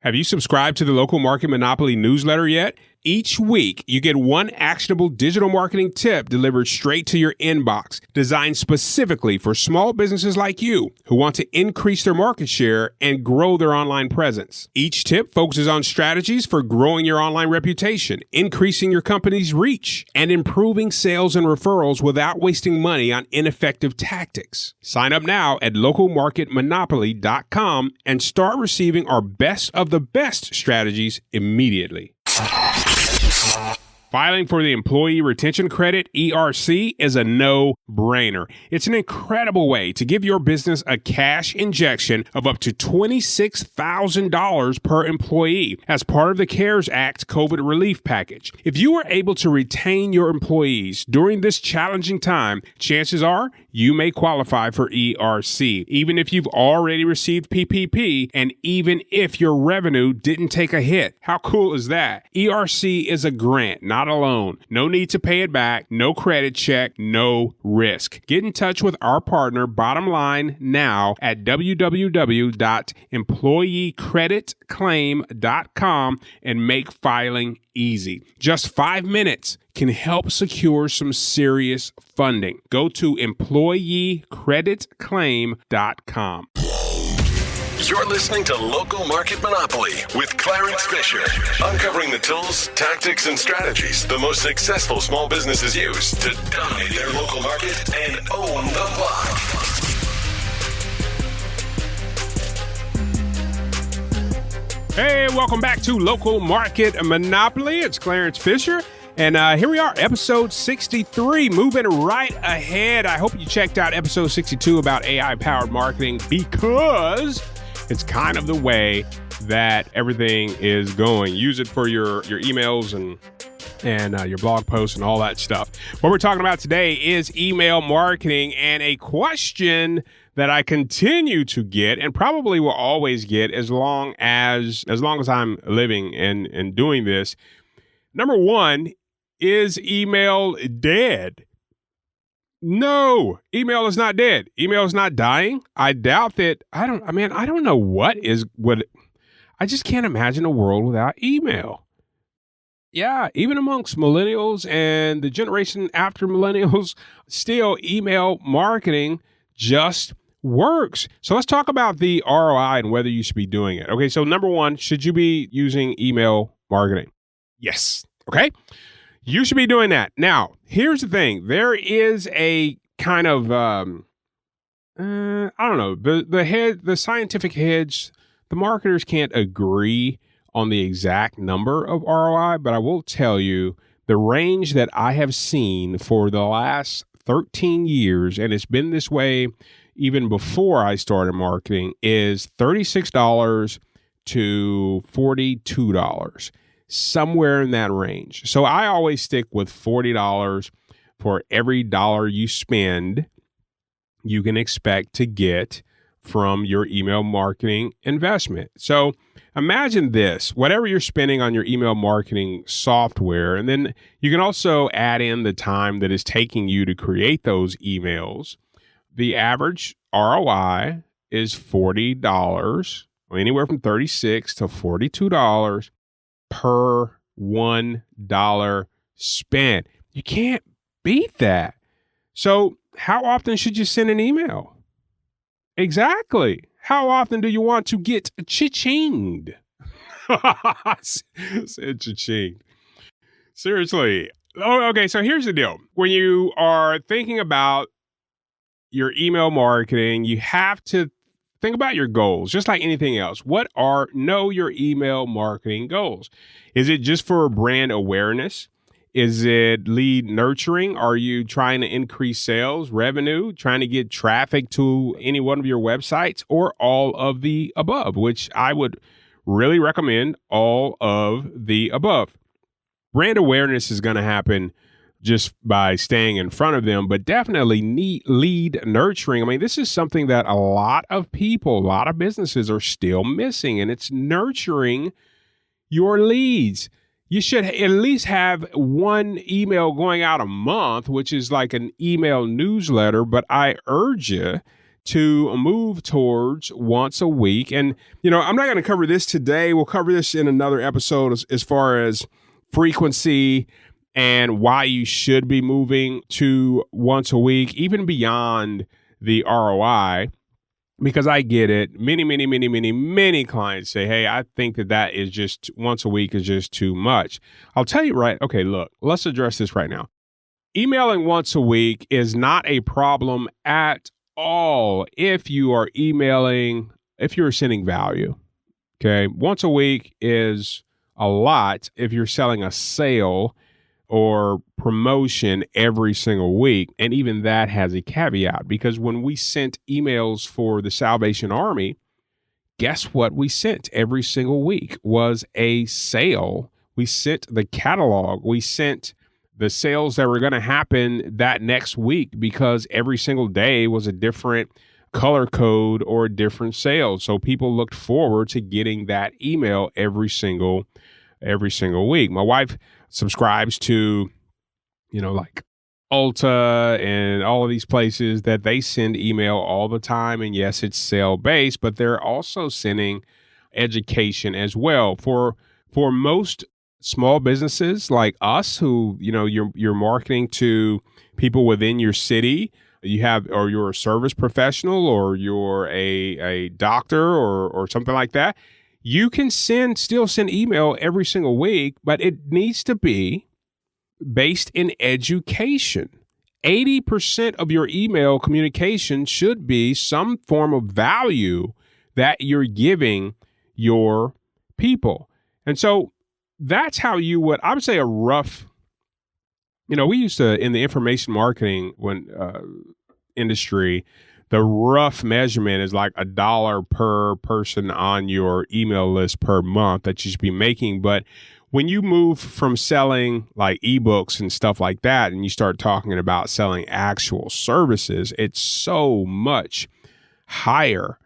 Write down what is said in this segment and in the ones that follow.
Have you subscribed to the Local Market Monopoly newsletter yet? Each week, you get one actionable digital marketing tip delivered straight to your inbox, designed specifically for small businesses like you who want to increase their market share and grow their online presence. Each tip focuses on strategies for growing your online reputation, increasing your company's reach, and improving sales and referrals without wasting money on ineffective tactics. Sign up now at localmarketmonopoly.com and start receiving our best of the best strategies immediately. Filing for the Employee Retention Credit, ERC, is a no-brainer. It's an incredible way to give your business a cash injection of up to $26,000 per employee as part of the CARES Act COVID relief package. If you are able to retain your employees during this challenging time, chances are you may qualify for ERC, even if you've already received PPP and even if your revenue didn't take a hit. How cool is that? ERC is a grant, not a loan. No need to pay it back, no credit check, no risk. Get in touch with our partner, Bottomline, now at www.employeecreditclaim.com and make filing easy. Just 5 minutes can help secure some serious funding. Go to employeecreditclaim.com. You're listening to Local Market Monopoly with Clarence Fisher, uncovering the tools, tactics, and strategies the most successful small businesses use to dominate their local market and own the block. Hey, welcome back to Local Market Monopoly. It's Clarence Fisher. And here we are, episode 63, moving right ahead. I hope you checked out episode 62 about AI-powered marketing because it's kind of the way that everything is going. Use it for your emails and your blog posts and all that stuff. What we're talking about today is email marketing, and a question that I continue to get and probably will always get as long as I'm living and doing this. Number one, is email dead? No, email is not dead. Email is not dying. I doubt that. I don't know what. I just can't imagine a world without email. Yeah, even amongst millennials and the generation after millennials, still email marketing just works. So let's talk about the ROI and whether you should be doing it. Okay, so number one, should you be using email marketing? Yes. Okay. You should be doing that. Now, here's the thing. There is a kind of, I don't know, the scientific heads, the marketers can't agree on the exact number of ROI, but I will tell you the range that I have seen for the last 13 years, and it's been this way even before I started marketing, is $36 to $42. Somewhere in that range. So I always stick with $40 for every dollar you spend, you can expect to get from your email marketing investment. So imagine this, whatever you're spending on your email marketing software, and then you can also add in the time that is taking you to create those emails. The average ROI is $40, anywhere from $36 to $42 per $1 spent. You can't beat that. So how often should you send an email? Exactly. How often do you want to get cha-chinged? Said cha-chinged. Seriously. Oh, okay, so here's the deal. When you are thinking about your email marketing, you have to think about your goals, just like anything else. Know your email marketing goals. Is it just for brand awareness? Is it lead nurturing? Are you trying to increase sales, revenue, trying to get traffic to any one of your websites, or all of the above, which I would really recommend all of the above. Brand awareness is going to happen just by staying in front of them, but definitely lead nurturing. I mean, this is something that a lot of businesses are still missing, and it's nurturing your leads. You should at least have one email going out a month, which is like an email newsletter, but I urge you to move towards once a week. And, I'm not going to cover this today. We'll cover this in another episode as far as frequency and why you should be moving to once a week, even beyond the ROI, because I get it. Many clients say, hey, I think that is just once a week is just too much. I'll tell you okay, look, let's address this right now. Emailing once a week is not a problem at all if you are if you're sending value. Okay. Once a week is a lot if you're selling a sale or promotion every single week. And even that has a caveat, because when we sent emails for the Salvation Army, guess what we sent every single week was a sale. We sent the catalog. We sent the sales that were going to happen that next week, because every single day was a different color code or a different sale. So people looked forward to getting that email every single week. My wife subscribes to, like Ulta and all of these places that they send email all the time. And yes, it's sale based, but they're also sending education as well. For most small businesses like us who, you're marketing to people within your city, or you're a service professional, or you're a doctor or something like that, you can still send email every single week, but it needs to be based in education. 80% of your email communication should be some form of value that you're giving your people. And so that's how I would say a rough, we used to, in the information marketing industry, the rough measurement is like $1 per person on your email list per month that you should be making. But when you move from selling like ebooks and stuff like that, and you start talking about selling actual services, it's so much higher.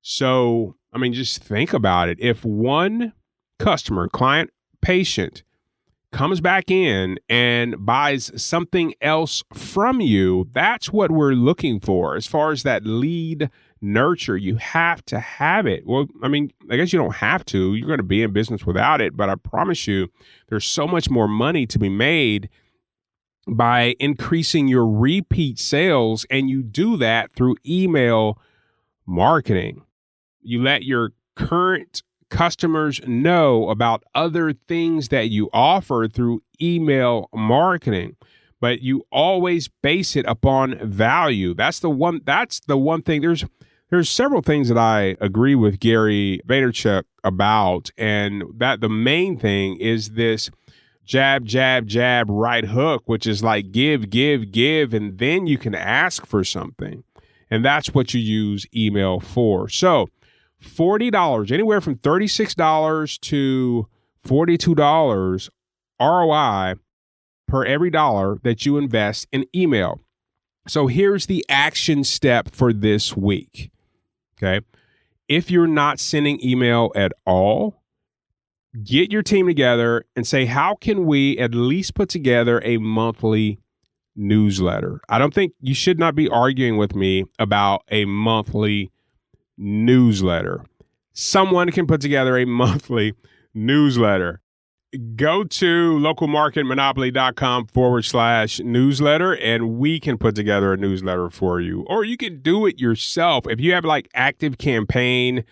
So, just think about it. If one customer, client, patient comes back in and buys something else from you, that's what we're looking for. As far as that lead nurture, you have to have it. Well, I guess you don't have to. You're going to be in business without it, but I promise you, there's so much more money to be made by increasing your repeat sales, and you do that through email marketing. You let your current customers know about other things that you offer through email marketing, but you always base it upon value. That's the one thing. There's several things that I agree with Gary Vaynerchuk about, and that the main thing is this jab, right hook, which is like give, and then you can ask for something. And that's what you use email for. So $40, anywhere from $36 to $42 ROI per every dollar that you invest in email. So here's the action step for this week. Okay. If you're not sending email at all, get your team together and say, how can we at least put together a monthly newsletter? I don't think you should not be arguing with me about a monthly newsletter. Someone can put together a monthly newsletter. Go to localmarketmonopoly.com/newsletter and we can put together a newsletter for you. Or you can do it yourself. If you have like ActiveCampaign,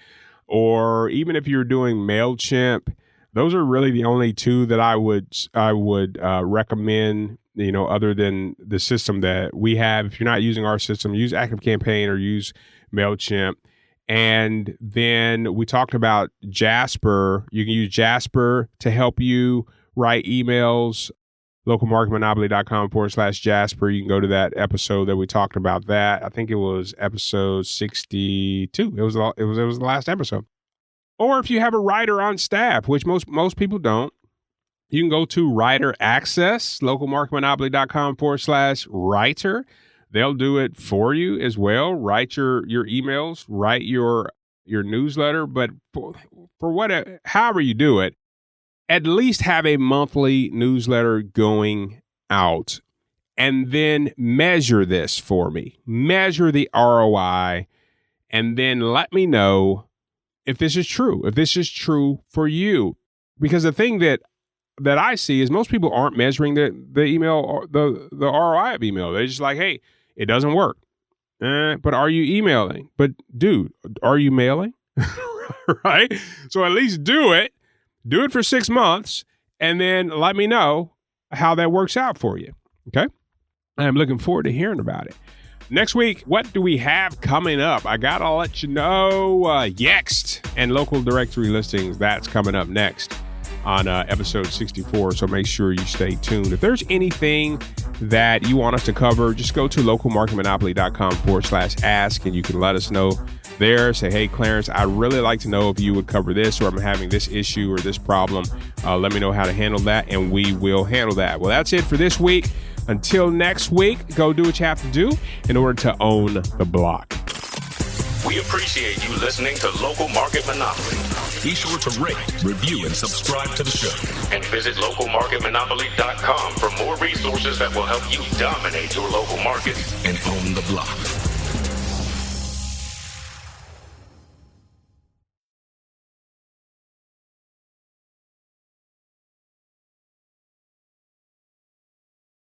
or even if you're doing MailChimp, those are really the only two that I would recommend, other than the system that we have. If you're not using our system, use ActiveCampaign or use MailChimp. And then we talked about Jasper. You can use Jasper to help you write emails. localmarketmonopoly.com/Jasper. You can go to that episode that we talked about that. I think it was episode 62. It was the last episode. Or if you have a writer on staff, which most people don't, you can go to Writer Access, localmarketmonopoly.com/writer. They'll do it for you as well. Write your emails, write your newsletter, but however you do it, at least have a monthly newsletter going out, and then measure this for me. Measure the ROI and then let me know if this is true, if this is true for you. Because the thing that I see is most people aren't measuring the email or the ROI of email. They're just like, hey, it doesn't work. But are you emailing? But dude, are you mailing? Right? So at least do it for 6 months, and then let me know how that works out for you. Okay? I'm looking forward to hearing about it. Next week, what do we have coming up? I got to let you know Yext and local directory listings. That's coming up next on episode 64. So make sure you stay tuned. If there's anything that you want us to cover, just go to localmarketmonopoly.com/ask, and you can let us know there. Say, hey, Clarence, I'd really like to know if you would cover this, or I'm having this issue or this problem. Let me know how to handle that, and we will handle that. Well, that's it for this week. Until next week, go do what you have to do in order to own the block. We appreciate you listening to Local Market Monopoly. Be sure to rate, review, and subscribe to the show. And visit localmarketmonopoly.com for more resources that will help you dominate your local market and own the block.